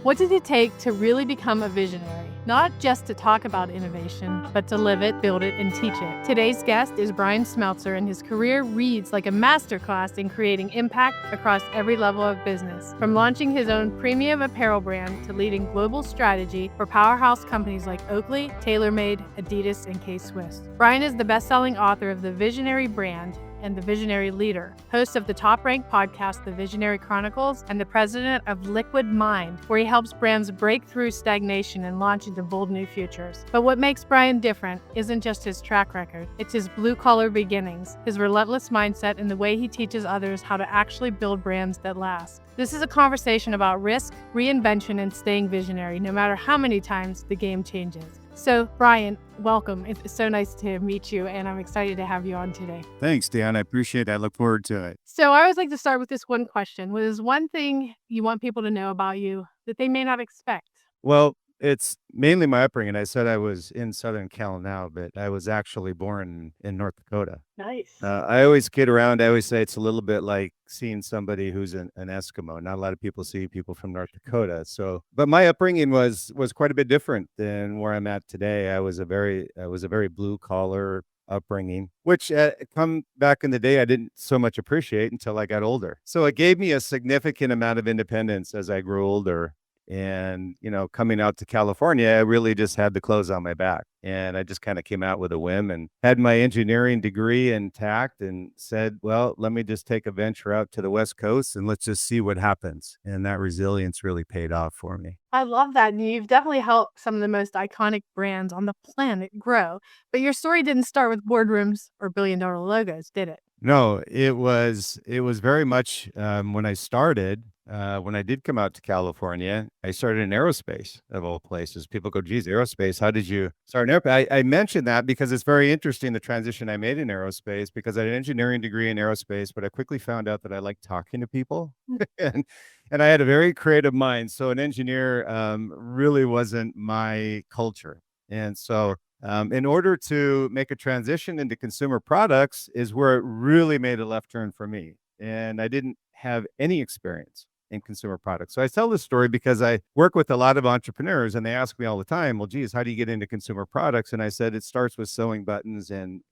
What did it take to really become a visionary? Not just to talk about innovation, but to live it, build it, and teach it. Today's guest is Bryan Smeltzer, and his career reads like a masterclass in creating impact across every level of business. From launching his own premium apparel brand to leading global strategy for powerhouse companies like Oakley, TaylorMade, Adidas, and K-Swiss. Bryan is the best-selling author of The Visionary Brand and The Visionary Leader, host of the top-ranked podcast, The Visionary Chronicles, and the president of Liquid Mind, where he helps brands break through stagnation and launch into bold new futures. But what makes Bryan different isn't just his track record, it's his blue-collar beginnings, his relentless mindset, and the way he teaches others how to actually build brands that last. This is a conversation about risk, reinvention, and staying visionary, no matter how many times the game changes. So, Bryan, welcome. It's so nice to meet you, and I'm excited to have you on today. Thanks, Dionne. I appreciate it. I look forward to it. So I always like to start with this one question. What is one thing you want people to know about you that they may not expect? Well, it's mainly my upbringing. I said I was in Southern Cal now, but I was actually born in North Dakota. Nice. I always kid around. I always say it's a little bit like seeing somebody who's an Eskimo. Not a lot of people see people from North Dakota. So, but my upbringing was quite a bit different than where I'm at today. I was a very blue collar upbringing, which come back in the day I didn't so much appreciate until I got older. So it gave me a significant amount of independence as I grew older. And, coming out to California, I really just had the clothes on my back. And I just kind of came out with a whim and had my engineering degree intact and said, well, let me just take a venture out to the West Coast and let's just see what happens. And that resilience really paid off for me. I love that. And you've definitely helped some of the most iconic brands on the planet grow. But your story didn't start with boardrooms or billion-dollar logos, did it? No, it was very much when I started. When I did come out to California, I started in aerospace of all places. People go, geez, aerospace, how did you start in aerospace? I mentioned that because it's very interesting, the transition I made in aerospace, because I had an engineering degree in aerospace, but I quickly found out that I like talking to people and, and I had a very creative mind. So an engineer really wasn't my culture. And so in order to make a transition into consumer products is where it really made a left turn for me. And I didn't have any experience in consumer products. So I tell this story because I work with a lot of entrepreneurs and they ask me all the time, well, geez, how do you get into consumer products? And I said, it starts with sewing buttons and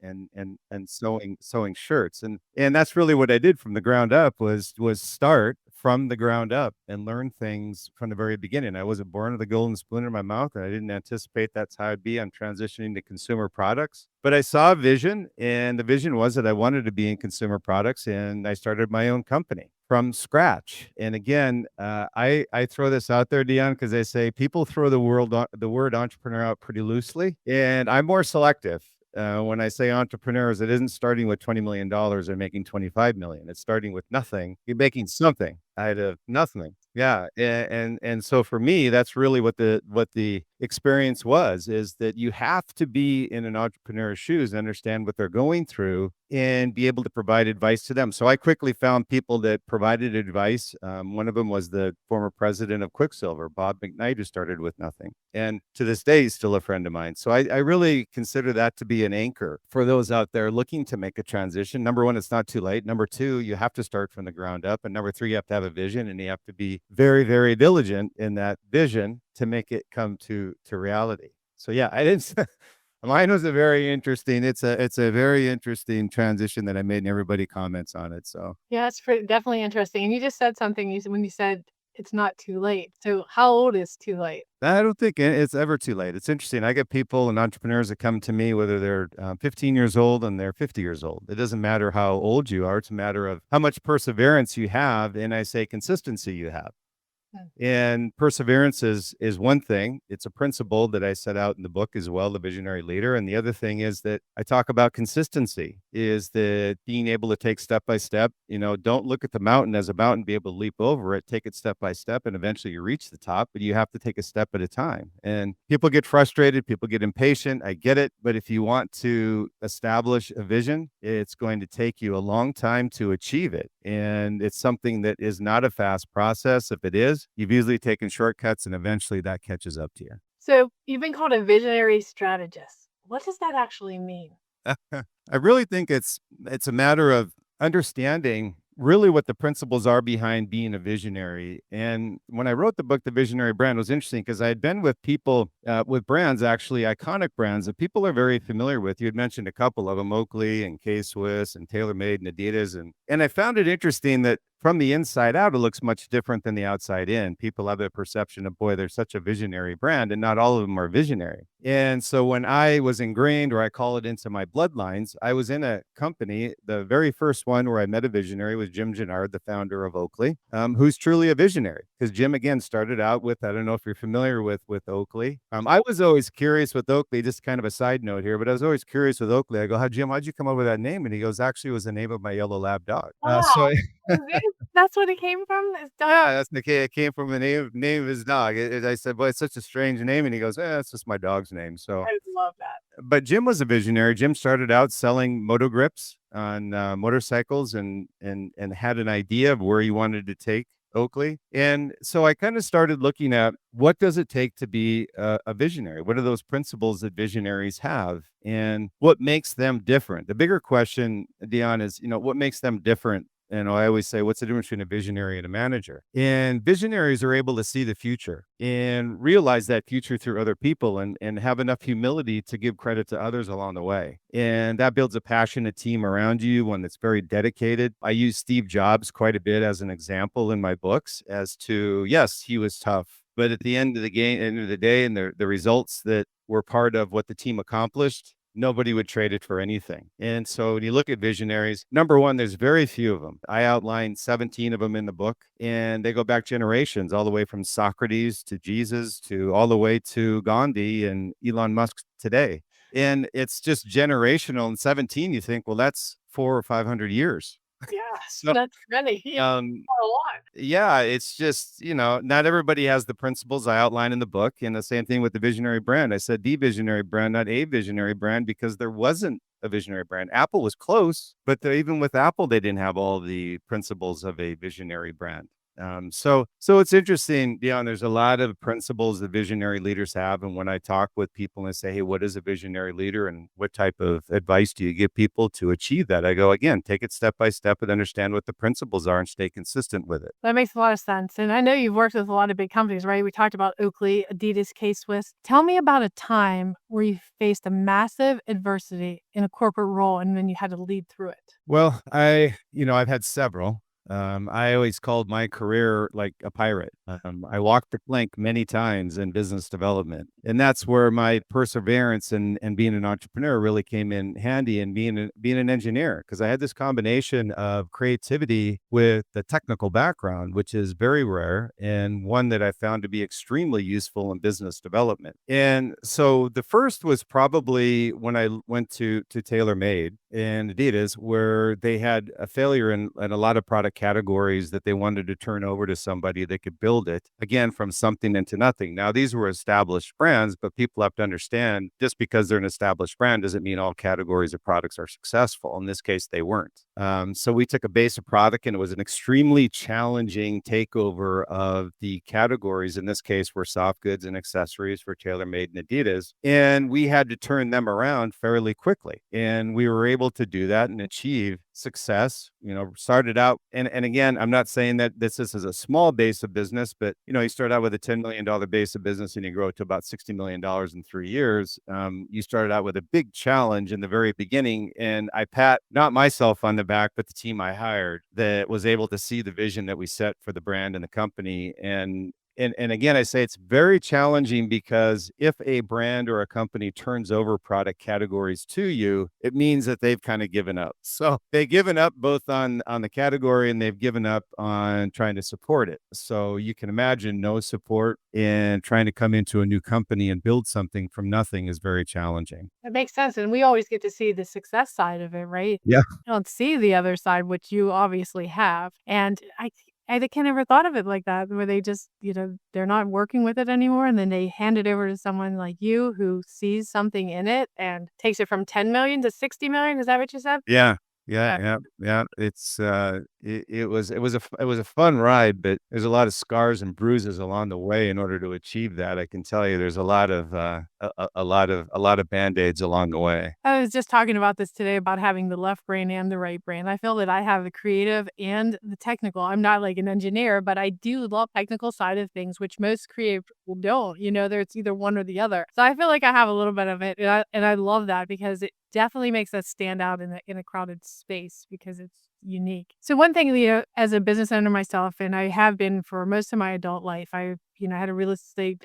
sewing shirts. And that's really what I did from the ground up was start from the ground up and learn things from the very beginning. I wasn't born with a golden spoon in my mouth, and I didn't anticipate that's how I'd be. I'm transitioning to consumer products, but I saw a vision, and the vision was that I wanted to be in consumer products, and I started my own company from scratch. And again, I throw this out there, Dionne, because I say people throw the word entrepreneur out pretty loosely, and I'm more selective. When I say entrepreneurs, it isn't starting with $20 million and making 25 million. It's starting with nothing. You're making something out of nothing. Yeah. And so for me, that's really what the experience was, is that you have to be in an entrepreneur's shoes and understand what they're going through and be able to provide advice to them. So I quickly found people that provided advice. One of them was the former president of Quicksilver, Bob McKnight, who started with nothing. And to this day, he's still a friend of mine. So I really consider that to be an anchor for those out there looking to make a transition. Number one, it's not too late. Number two, you have to start from the ground up. And number three, you have to have a vision, and you have to be very, very diligent in that vision to make it come to reality. So yeah, I didn't. Mine was a very interesting. It's a very interesting transition that I made, and everybody comments on it. So Yeah, it's definitely interesting. And you just said something when you said it's not too late. So how old is too late? I don't think it's ever too late. It's interesting. I get people and entrepreneurs that come to me, whether they're 15 years old and they're 50 years old. It doesn't matter how old you are. It's a matter of how much perseverance you have, and I say consistency you have. And perseverance is one thing. It's a principle that I set out in the book as well, The Visionary Leader. And the other thing is that I talk about consistency, is that being able to take step by step. Don't look at the mountain as a mountain, be able to leap over it, take it step by step, and eventually you reach the top, but you have to take a step at a time. And people get frustrated, people get impatient. I get it. But if you want to establish a vision, it's going to take you a long time to achieve it. And it's something that is not a fast process. If it is, you've usually taken shortcuts, and eventually that catches up to you. So you've been called a visionary strategist. What does that actually mean? I really think it's a matter of understanding really what the principles are behind being a visionary. And when I wrote the book, The Visionary Brand, it was interesting because I had been with people, with brands, actually iconic brands that people are very familiar with. You had mentioned a couple of them, Oakley and K-Swiss and TaylorMade and Adidas. And I found it interesting that from the inside out, it looks much different than the outside in. People have a perception of, boy, they're such a visionary brand, and not all of them are visionary. And so when I was ingrained, or I call it into my bloodlines, I was in a company. The very first one where I met a visionary was Jim Gennard, the founder of Oakley, who's truly a visionary. Because Jim, again, started out with, I don't know if you're familiar with Oakley. I was always curious with Oakley, just kind of a side note here, but I was always curious with Oakley. I go, "How, Jim, how'd you come up with that name?" And he goes, "Actually, it was the name of my yellow lab dog." Wow. That's what it came from? It's Yeah, that's the kid. It came from the name of his dog. I said, "Boy, it's such a strange name," and he goes, "It's just my dog's name." So, I love that. but Jim was a visionary. Jim started out selling moto grips on motorcycles, and had an idea of where he wanted to take Oakley. And so I kind of started looking at, what does it take to be a visionary? What are those principles that visionaries have, and what makes them different? The bigger question, Dionne, is, what makes them different? And I always say, what's the difference between a visionary and a manager? And visionaries are able to see the future and realize that future through other people, and have enough humility to give credit to others along the way. And that builds a passionate team around you, one that's very dedicated. I use Steve Jobs quite a bit as an example in my books as to, yes, he was tough, but at the end of the day, and the results that were part of what the team accomplished, nobody would trade it for anything. And so when you look at visionaries, number one, there's very few of them. I outlined 17 of them in the book, and they go back generations, all the way from Socrates to Jesus to all the way to Gandhi and Elon Musk today. And it's just generational. And 17, you think, well, that's 400 or 500 years. Yeah, So, that's many. Yeah, a lot. yeah, it's just, not everybody has the principles I outline in the book. And the same thing with the visionary brand. I said the visionary brand, not a visionary brand, because there wasn't a visionary brand. Apple was close, but even with Apple, they didn't have all the principles of a visionary brand. So it's interesting, there's a lot of principles that visionary leaders have. And when I talk with people and I say, "Hey, what is a visionary leader, and what type of advice do you give people to achieve that?" I go, again, take it step by step and understand what the principles are and stay consistent with it. That makes a lot of sense. And I know you've worked with a lot of big companies, right? We talked about Oakley, Adidas, K-Swiss. Tell me about a time where you faced a massive adversity in a corporate role and then you had to lead through it. Well, I've had several. I always called my career like a pirate. I walked the plank many times in business development, and that's where my perseverance and being an entrepreneur really came in handy, and being an engineer, because I had this combination of creativity with the technical background, which is very rare, and one that I found to be extremely useful in business development. And so the first was probably when I went to TaylorMade and Adidas, where they had a failure in a lot of product categories that they wanted to turn over to somebody that could build it again from something into nothing. Now, these were established brands, but people have to understand, just because they're an established brand doesn't mean all categories of products are successful. In this case, they weren't. So we took a basic product, and it was an extremely challenging takeover of the categories. In this case, were soft goods and accessories for TaylorMade and Adidas. And we had to turn them around fairly quickly. And we were able to do that and achieve success. Started out, and again, I'm not saying that this is a small base of business, but you start out with a $10 million base of business and you grow to about $60 million in 3 years. You started out with a big challenge in the very beginning, and I pat not myself on the back, but the team I hired that was able to see the vision that we set for the brand and the company. And again, I say it's very challenging, because if a brand or a company turns over product categories to you, it means that they've kind of given up. So they've given up both on the category, and they've given up on trying to support it. So you can imagine no support, and trying to come into a new company and build something from nothing is very challenging. It makes sense. And we always get to see the success side of it, right? Yeah. You don't see the other side, which you obviously have. And I think I never thought of it like that, where they just, they're not working with it anymore. And then they hand it over to someone like you who sees something in it and takes it from 10 million to 60 million. Is that what you said? Yeah. Yeah, Uh, yeah, yeah. It was a fun ride, but there's a lot of scars and bruises along the way in order to achieve that. I can tell you there's a lot of a lot of Band-Aids along the way. I was just talking about this today about having the left brain and the right brain. I feel that I have the creative and the technical. I'm not like an engineer, but I do love technical side of things, which most creative people don't. There's either one or the other. So I feel like I have a little bit of it, and I love that because it definitely makes us stand out in a crowded space because it's unique. So one thing, as a business owner myself, and I have been for most of my adult life, I have a real estate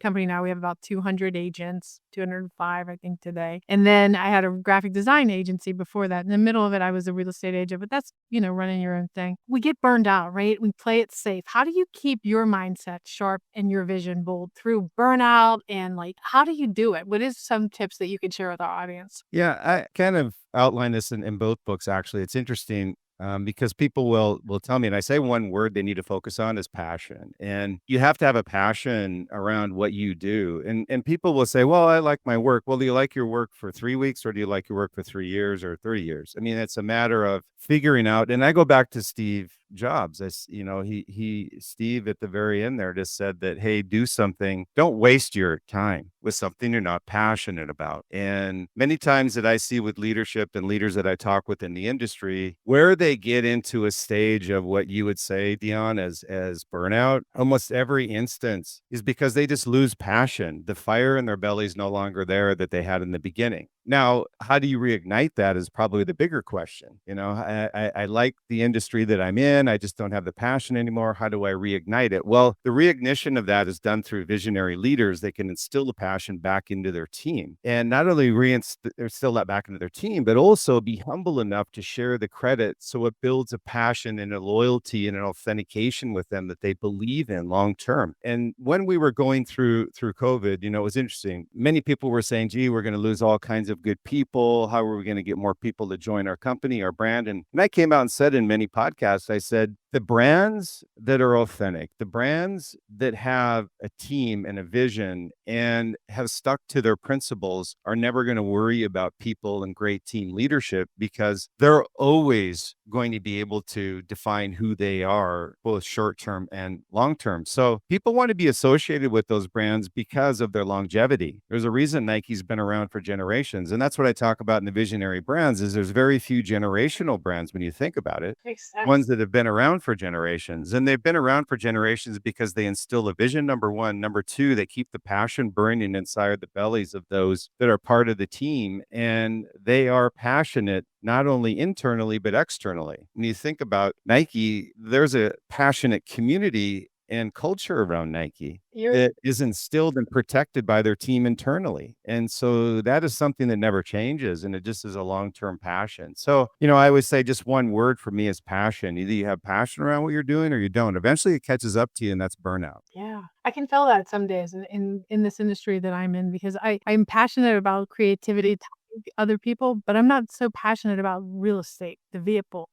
company now. We have about 200 agents, 205, I think, today. And then I had a graphic design agency before that. In the middle of it, I was a real estate agent, but that's, running your own thing. We get burned out, right? We play it safe. How do you keep your mindset sharp and your vision bold through burnout? And like, how do you do it? What is some tips that you can share with our audience? Yeah, I kind of outline this in both books, actually. It's interesting, because people will tell me, and I say one word they need to focus on is passion. And you have to have a passion around what you do. And people will say, well, I like my work. Well, do you like your work for 3 weeks, or do you like your work for 3 years or 30 years? I mean, it's a matter of figuring out. And I go back to Steve Jobs. Steve at the very end there just said that, hey, do something. Don't waste your time with something you're not passionate about. And many times that I see with leadership and leaders that I talk with in the industry, where they get into a stage of what you would say, Dionne, as burnout, almost every instance is because they just lose passion. The fire in their belly is no longer there that they had in the beginning. Now, how do you reignite that is probably the bigger question. I like the industry that I'm in. I just don't have the passion anymore. How do I reignite it? Well, the reignition of that is done through visionary leaders that can instill the passion back into their team. And not only instill that back into their team, but also be humble enough to share the credit so it builds a passion and a loyalty and an authentication with them that they believe in long term. And when we were going through COVID, it was interesting. Many people were saying, gee, we're going to lose all kinds of good people. How are we going to get more people to join our company, our brand? And I came out and said in many podcasts, I said, the brands that are authentic, the brands that have a team and a vision and have stuck to their principles are never going to worry about people and great team leadership because they're always going to be able to define who they are, both short term and long term. So people want to be associated with those brands because of their longevity. There's a reason Nike's been around for generations. And that's what I talk about in the visionary brands is there's very few generational brands when you think about it, Makes sense. ones that have been around for generations. And they've been around for generations because they instill a vision, number one. Number two, they keep the passion burning inside the bellies of those that are part of the team. And they are passionate not only internally, but externally. When you think about Nike, there's a passionate community and culture around Nike You're that is instilled and protected by their team internally. And so that is something that never changes. And it just is a long-term passion. So, I always say just one word for me is passion. Either you have passion around what you're doing or you don't. Eventually it catches up to you and that's burnout. Yeah, I can feel that some days in this industry that I'm in because I'm passionate about creativity, talking to other people, but I'm not so passionate about real estate, the vehicle.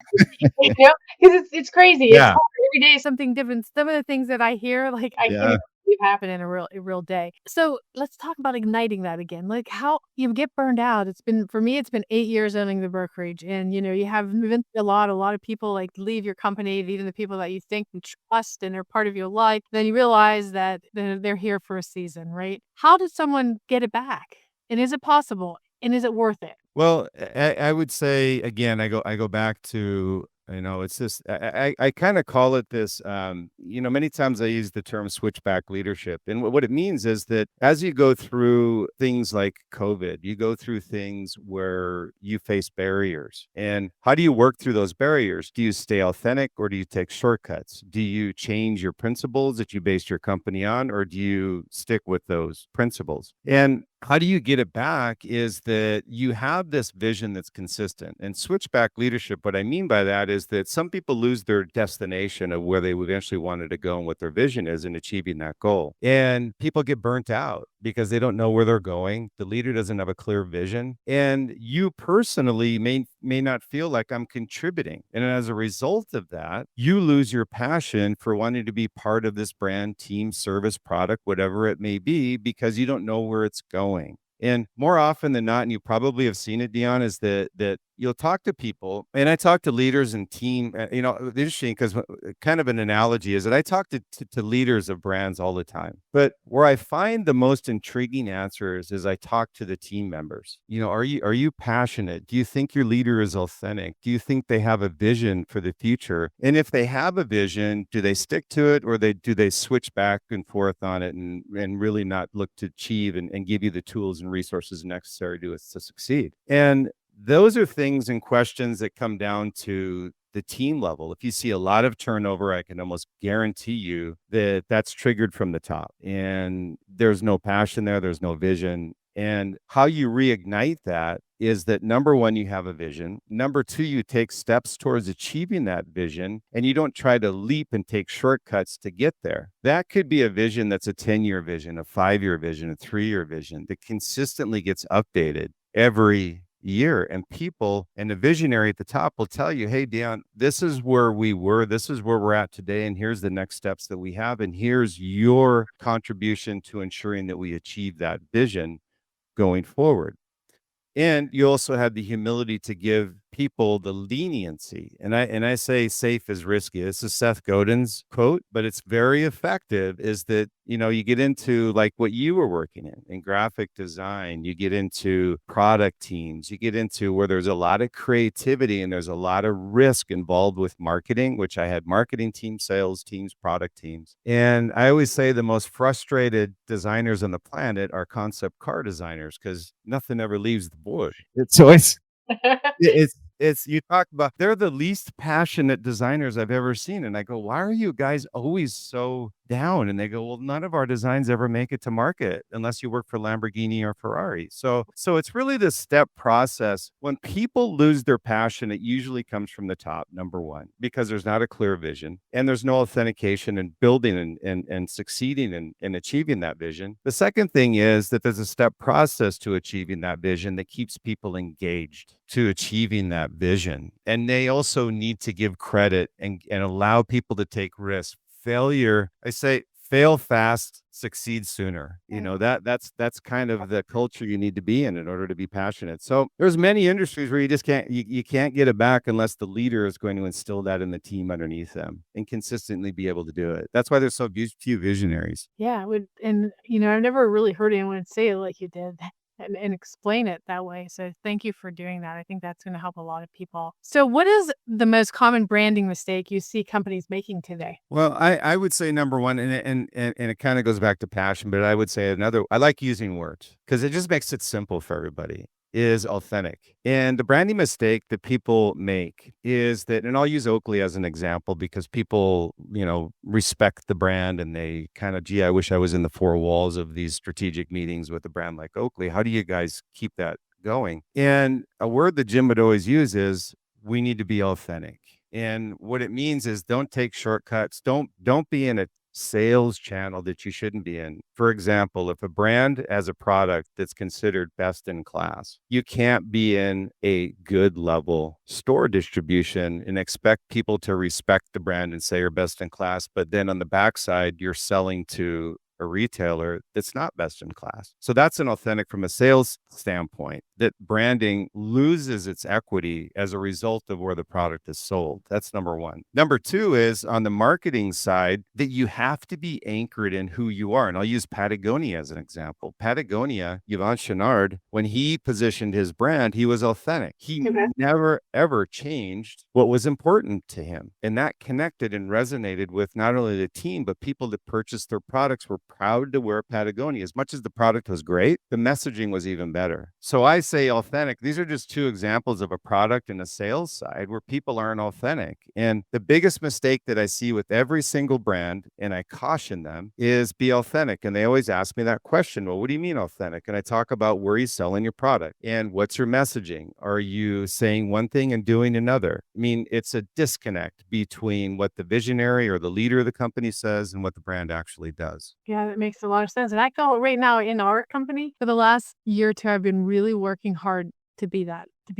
Because it's crazy. It's Yeah. hard every day something different. Some of the things that I hear, like I can't Yeah. even believe happen in a real day. So let's talk about igniting that again. Like how you get burned out. For me, it's been 8 years owning the brokerage, and you have been through a lot of people like leave your company, even the people that you think and trust and are part of your life. Then you realize that they're here for a season, right? How does someone get it back? And is it possible? And is it worth it? Well, I would say again, I go back to, it's this, I kind of call it this, many times I use the term switchback leadership. And what it means is that as you go through things like COVID, you go through things where you face barriers. And how do you work through those barriers? Do you stay authentic or do you take shortcuts? Do you change your principles that you based your company on, or do you stick with those principles? And how do you get it back is that you have this vision that's consistent. And switchback leadership, what I mean by that is that some people lose their destination of where they eventually wanted to go and what their vision is in achieving that goal. And people get burnt out because they don't know where they're going. The leader doesn't have a clear vision. And you personally may not feel like I'm contributing. And as a result of that, you lose your passion for wanting to be part of this brand, team, service, product, whatever it may be, because you don't know where it's going. And more often than not, and you probably have seen it, Dionne, is that you'll talk to people, and I talk to leaders and team. It's interesting because kind of an analogy is that I talk to leaders of brands all the time. But where I find the most intriguing answers is I talk to the team members. Are you passionate? Do you think your leader is authentic? Do you think they have a vision for the future? And if they have a vision, do they stick to it, or do they switch back and forth on it and really not look to achieve and give you the tools and resources necessary to succeed? And those are things and questions that come down to the team level. If you see a lot of turnover, I can almost guarantee you that that's triggered from the top, and there's no passion there, there's no vision. And how you reignite that is that number one, you have a vision. Number two, you take steps towards achieving that vision, and you don't try to leap and take shortcuts to get there. That could be a vision that's a 10-year vision, a 5-year vision, a 3-year vision that consistently gets updated every year. And people and the visionary at the top will tell you, hey, Dionne, this is where we were, this is where we're at today, and here's the next steps that we have, and here's your contribution to ensuring that we achieve that vision going forward. And you also have the humility to give people the leniency. And I say safe is risky. This is Seth Godin's quote, but it's very effective, is that, you get into like what you were working in graphic design, you get into product teams, you get into where there's a lot of creativity and there's a lot of risk involved with marketing, which I had marketing teams, sales teams, product teams. And I always say the most frustrated designers on the planet are concept car designers, because nothing ever leaves the board. It's always it's you talk about, they're the least passionate designers I've ever seen. And I go, why are you guys always so down? And they go, well, none of our designs ever make it to market unless you work for Lamborghini or Ferrari. So it's really this step process. When people lose their passion, it usually comes from the top, number one, because there's not a clear vision and there's no authentication in building and succeeding and achieving that vision. The second thing is that there's a step process to achieving that vision that keeps people engaged to achieving that vision. And they also need to give credit and allow people to take risks. Failure, I say, fail fast, succeed sooner. That's kind of the culture you need to be in order to be passionate. So there's many industries where you just can't get it back unless the leader is going to instill that in the team underneath them and consistently be able to do it. That's why there's so few visionaries. Yeah, I've never really heard anyone say it like you did. And explain it that way. So thank you for doing that. I think that's going to help a lot of people. So what is the most common branding mistake you see companies making today? Well, I would say number one, and it kind of goes back to passion, but I would say another, I like using words because it just makes it simple for everybody, is authentic. And the branding mistake that people make is that, and I'll use Oakley as an example because people, respect the brand and they kind of, I wish I was in the four walls of these strategic meetings with a brand like Oakley. How do you guys keep that going? And a word that Jim would always use is, we need to be authentic. And what it means is, don't take shortcuts. Don't be in a sales channel that you shouldn't be in. For example, if a brand has a product that's considered best in class, you can't be in a good level store distribution and expect people to respect the brand and say you're best in class, but then on the backside, you're selling to a retailer that's not best in class. So that's inauthentic from a sales standpoint, that branding loses its equity as a result of where the product is sold. That's number one. Number two is on the marketing side, that you have to be anchored in who you are. And I'll use Patagonia as an example. Patagonia, Yvon Chouinard, when he positioned his brand, he was authentic. He never, ever changed what was important to him. And that connected and resonated with not only the team, but people that purchased their products were proud to wear Patagonia. As much as the product was great, the messaging was even better. So I say authentic. These are just two examples of a product and a sales side where people aren't authentic. And the biggest mistake that I see with every single brand, and I caution them, is be authentic. And they always ask me that question. Well, what do you mean authentic? And I talk about where you're selling your product and what's your messaging. Are you saying one thing and doing another? I mean, it's a disconnect between what the visionary or the leader of the company says and what the brand actually does. Yeah, that makes a lot of sense. And I feel right now in our company, for the last year or two, I've been really working hard to be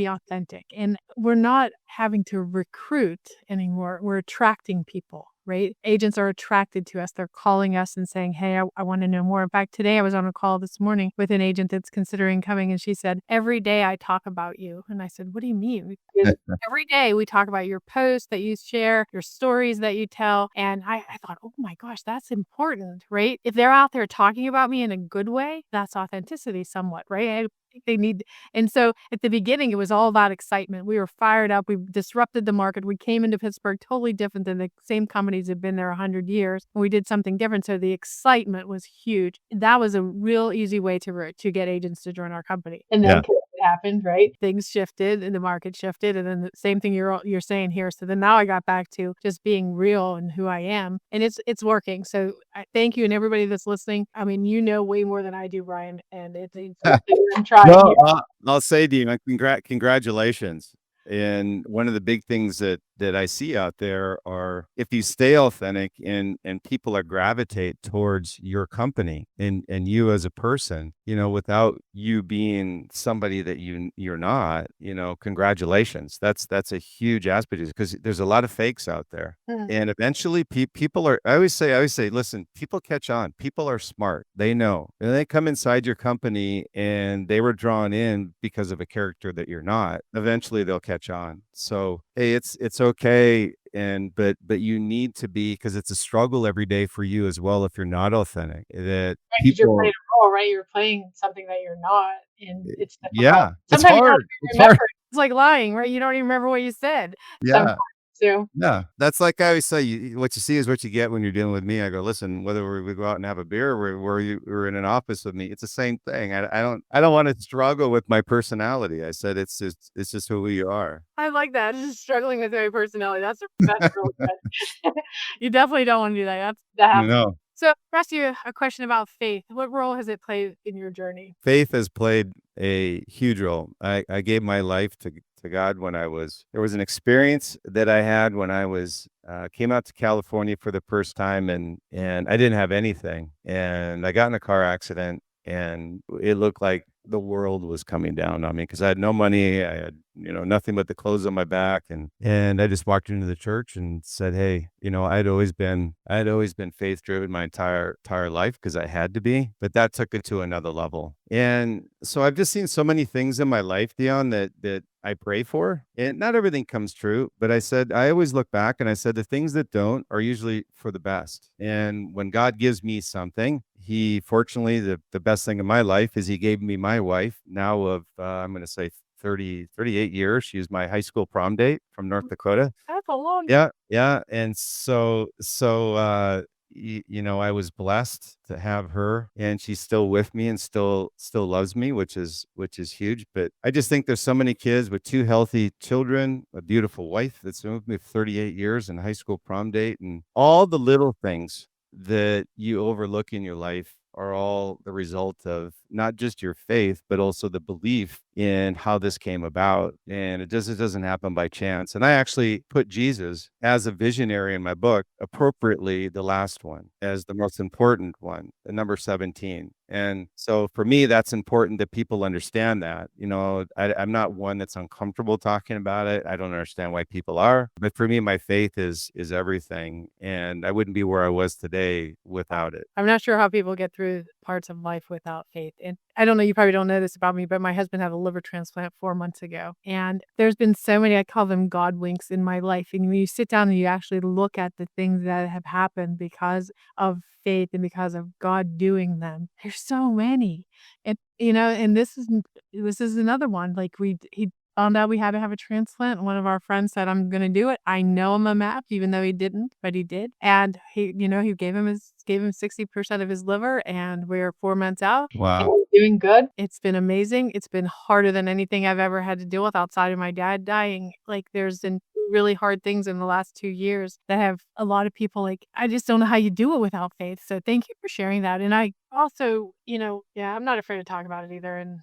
authentic. And we're not having to recruit anymore. We're attracting people. right? Agents are attracted to us. They're calling us and saying, hey, I want to know more. In fact, today I was on a call this morning with an agent that's considering coming, and she said, every day I talk about you. And I said, what do you mean? Because every day we talk about your posts that you share, your stories that you tell. And I thought, oh my gosh, that's important, right? If they're out there talking about me in a good way, that's authenticity somewhat, right? I think they need. And so at the beginning, it was all about excitement. We were fired up. We disrupted the market. We came into Pittsburgh totally different than the same companies had been there 100 years. We did something different. So the excitement was huge. That was a real easy way to get agents to join our company. And then Yeah. it happened, right? Things shifted and the market shifted. And then the same thing you're saying here. So then now I got back to just being real and who I am. And it's working. So I thank you and everybody that's listening. I mean, you know way more than I do, Bryan. And it's I'm trying. No, I'll say, Dean, congratulations. And one of the big things that I see out there are, if you stay authentic and people are gravitate towards your company and you as a person, without you being somebody that you're not, congratulations. That's a huge aspect, because there's a lot of fakes out there. And eventually people are, I always say, listen, people catch on. People are smart. They know. And they come inside your company and they were drawn in because of a character that you're not. Eventually they'll catch on. So, hey, it's okay. But you need to be, because it's a struggle every day for you as well if you're not authentic. That You're people, playing a role, right? You're playing something that you're not, and it's difficult. yeah, it's Sometimes you don't hard. even It's hard. remember. It's like lying, right? You don't even remember what you said. Yeah. So Yeah, that's like I always say, what you see is what you get when you're dealing with me. I go, listen, whether we go out and have a beer or we're in an office with me, it's the same thing. I don't want to struggle with my personality. I said it's just who we are. I like that. Just struggling with my personality. That's really good. You definitely don't want to do that. That happens. No. So, I'll ask you a question about faith. What role has it played in your journey? Faith has played a huge role. I gave my life to God when there was an experience that I had when I was came out to California for the first time, and I didn't have anything, and I got in a car accident, and it looked like the world was coming down on me because I had no money. I had, nothing but the clothes on my back. And I just walked into the church and said, hey, I'd always been faith driven my entire life because I had to be, but that took it to another level. And so I've just seen so many things in my life, Dionne, that I pray for, and not everything comes true, but I always look back and I said, the things that don't are usually for the best. And when God gives me something, he, fortunately, the best thing in my life is he gave me my wife now of, I'm going to say 38 years. She was my high school prom date from North Dakota. That's a long. Yeah. Yeah. And so, I was blessed to have her, and she's still with me and still loves me, which is huge. But I just think there's so many kids with 2 healthy children, a beautiful wife that's been with me for 38 years, and a high school prom date, and all the little things that you overlook in your life are all the result of not just your faith, but also the belief in how this came about. And it doesn't happen by chance. And I actually put Jesus as a visionary in my book, appropriately the last one as the most important one, the number 17. And so for me, that's important that people understand that. I'm not one that's uncomfortable talking about it. I don't understand why people are, but for me, my faith is everything. And I wouldn't be where I was today without it. I'm not sure how people get through parts of life without faith. And I don't know, you probably don't know this about me, but my husband had a liver transplant 4 months ago. And there's been so many, I call them God winks in my life. And when you sit down and you actually look at the things that have happened because of faith and because of God doing them, there's so many. And, and this is another one. Like he found out we had to have a transplant. One of our friends said, I'm going to do it. I know him a map, even though he didn't, but he did. And he gave him 60% of his liver, and we're 4 months out. Wow. We're doing good. It's been amazing. It's been harder than anything I've ever had to deal with outside of my dad dying. Like, there's been really hard things in the last 2 years that have a lot of people like, I just don't know how you do it without faith. So thank you for sharing that. And I also, I'm not afraid to talk about it either. And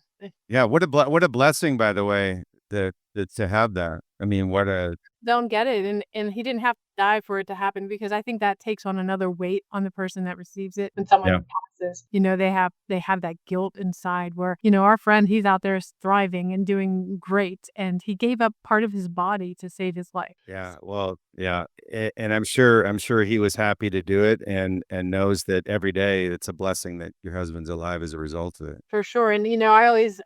yeah, what a blessing, by the way, that to have that. I mean, don't get it. And he didn't have to die for it to happen, because I think that takes on another weight on the person that receives it when someone passes businesses, they have that guilt inside where, our friend, he's out there thriving and doing great, and he gave up part of his body to save his life. Yeah, well, yeah, and I'm sure he was happy to do it, and knows that every day it's a blessing that your husband's alive as a result of it. For sure. And,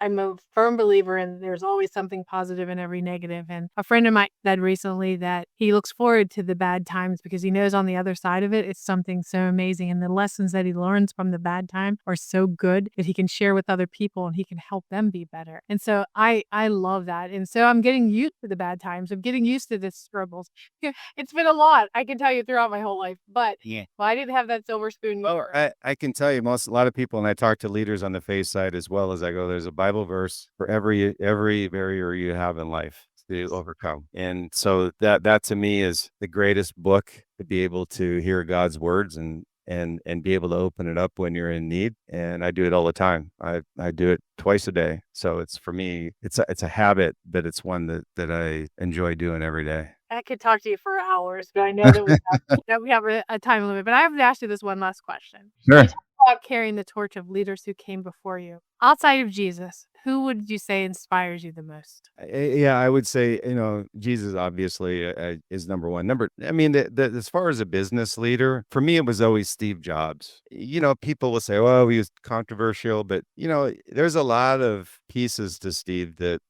I'm a firm believer in there's always something positive in every negative. And a friend of mine said recently that he looks forward to the bad times because he knows on the other side of it, it's something so amazing. And the lessons that he learns from the bad time are so good that he can share with other people and he can help them be better. And so I love that. And so I'm getting used to the bad times. I'm getting used to the struggles. It's been a lot, I can tell you, throughout my whole life. But Yeah. well, I didn't have that silver spoon Well, before. I can tell you a lot of people, and I talk to leaders on the faith side as well, as I go, there's a Bible verse for every barrier you have in life to overcome. And so that to me is the greatest book, to be able to hear God's words and be able to open it up when you're in need. And I do it all the time. I do it twice a day. So it's, for me, it's a habit, but it's one that I enjoy doing every day. I could talk to you for hours, but I know that we have a time limit. But I have to ask you this one last question. Sure. You talk about carrying the torch of leaders who came before you. Outside of Jesus, who would you say inspires you the most? Yeah, I would say, Jesus obviously is number one. I mean, as far as a business leader, for me, it was always Steve Jobs. People will say, "Oh, he was controversial," but there's a lot of pieces to Steve that,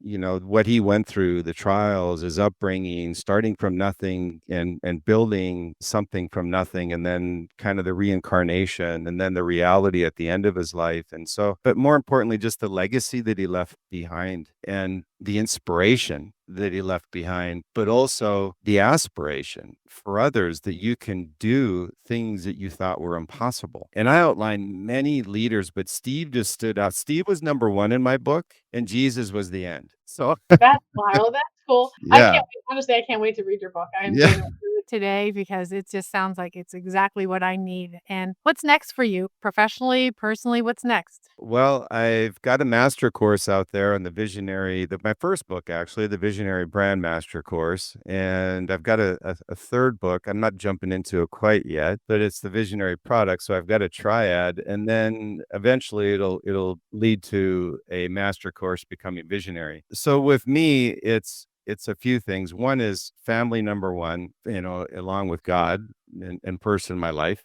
what he went through, the trials, his upbringing, starting from nothing and building something from nothing, and then kind of the reincarnation, and then the reality at the end of his life. And so, but more importantly, just the legacy that he left behind and the inspiration that he left behind, but also the aspiration for others that you can do things that you thought were impossible. And I outlined many leaders, but Steve just stood out. Steve was number one in my book, and Jesus was the end. So That's wild. That's cool. I yeah, can't wait. Honestly, I can't wait to read your book. I'm yeah. going to read it today because it just sounds like it's exactly what I need. And what's next for you, professionally, personally? What's next? Well, I've got a master course out there on my first book, actually, the Visionary Brand Master Course. And I've got a third book. I'm not jumping into it quite yet, but it's the Visionary Product. So I've got a triad. And then eventually it'll lead to a master course, Becoming Visionary. So with me, it's a few things. One is family, number one, along with God and person in my life.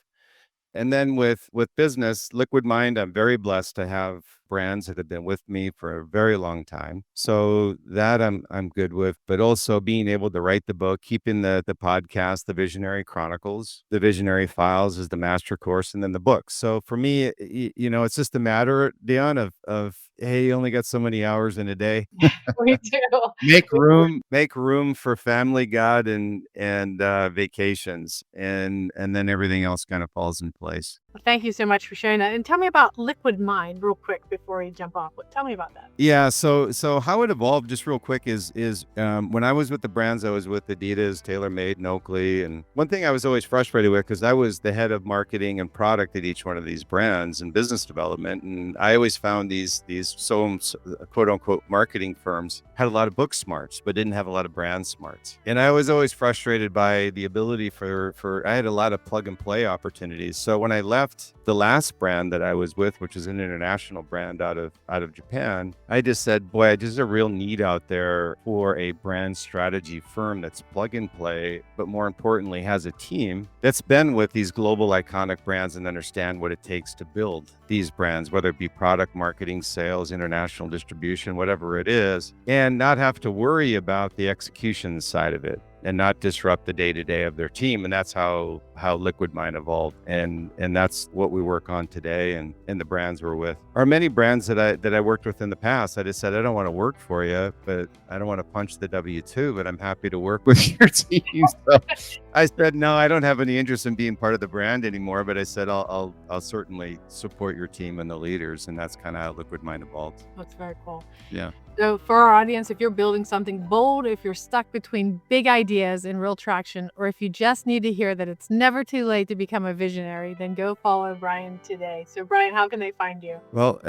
And then with business, Liquid Mind, I'm very blessed to have brands that have been with me for a very long time. So that I'm good with, but also being able to write the book, keeping the podcast, the Visionary Chronicles, the Visionary Files is the master course, and then the book. So for me, it's just a matter, Dionne, of hey, you only got so many hours in a day. We do. Make room for family, God, and vacations, and then everything else kind of falls in place. Well, thank you so much for sharing that. And tell me about Liquid Mind real quick before we jump off. Tell me about that. Yeah, so how it evolved, just real quick, is when I was with the brands, I was with Adidas, TaylorMade, and Oakley, and one thing I was always frustrated with, because I was the head of marketing and product at each one of these brands and business development, and I always found these quote unquote marketing firms had a lot of book smarts, but didn't have a lot of brand smarts, and I was always frustrated by the ability for I had a lot of plug and play opportunities. So when I left the last brand that I was with, which is an international brand out of Japan, I just said, boy, there's a real need out there for a brand strategy firm that's plug and play, but more importantly, has a team that's been with these global iconic brands and understand what it takes to build these brands, whether it be product, marketing, sales, international distribution, whatever it is, and not have to worry about the execution side of it and not disrupt the day-to-day of their team. And that's how Liquid Mind evolved. And that's what we work on today, and the brands we're with. Are many brands that I worked with in the past. I just said, I don't want to work for you, but I don't want to punch the W-2, but I'm happy to work with your team. So I said, no, I don't have any interest in being part of the brand anymore, but I said, I'll certainly support your team and the leaders. And that's kind of how Liquid Mind evolved. That's very cool. Yeah. So for our audience, if you're building something bold, if you're stuck between big ideas and real traction, or if you just need to hear that it's never too late to become a visionary, then go follow Bryan today. So Bryan, how can they find you? Well,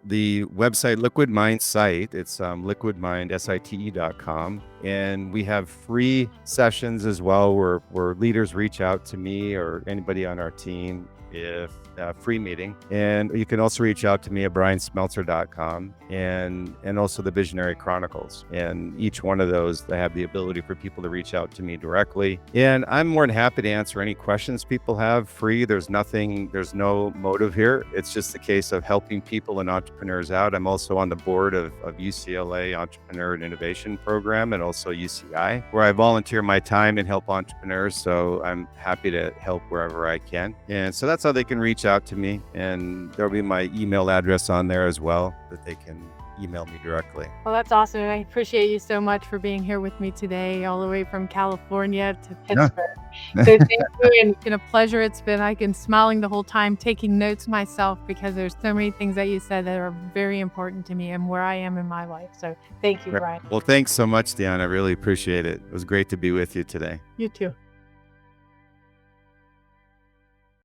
the website, Liquid Mind site, it's liquidmindsite.com. And we have free sessions as well where leaders reach out to me or anybody on our team if free meeting. And you can also reach out to me at bryansmeltzer.com and also the Visionary Chronicles. And each one of those, I have the ability for people to reach out to me directly. And I'm more than happy to answer any questions people have free. There's no motive here. It's just the case of helping people and entrepreneurs out. I'm also on the board of UCLA Entrepreneur and Innovation Program and also UCI, where I volunteer my time and help entrepreneurs. So I'm happy to help wherever I can. And so that's how they can reach out to me. And there'll be my email address on there as well that they can email me directly. Well, that's awesome. I appreciate you so much for being here with me today, all the way from California to Pittsburgh. So thank you. And it's been a pleasure. I've been smiling the whole time, taking notes myself, because there's so many things that you said that are very important to me and where I am in my life. So thank you, Bryan. Well, thanks so much, Dionne. I really appreciate it. It was great to be with you today. You too.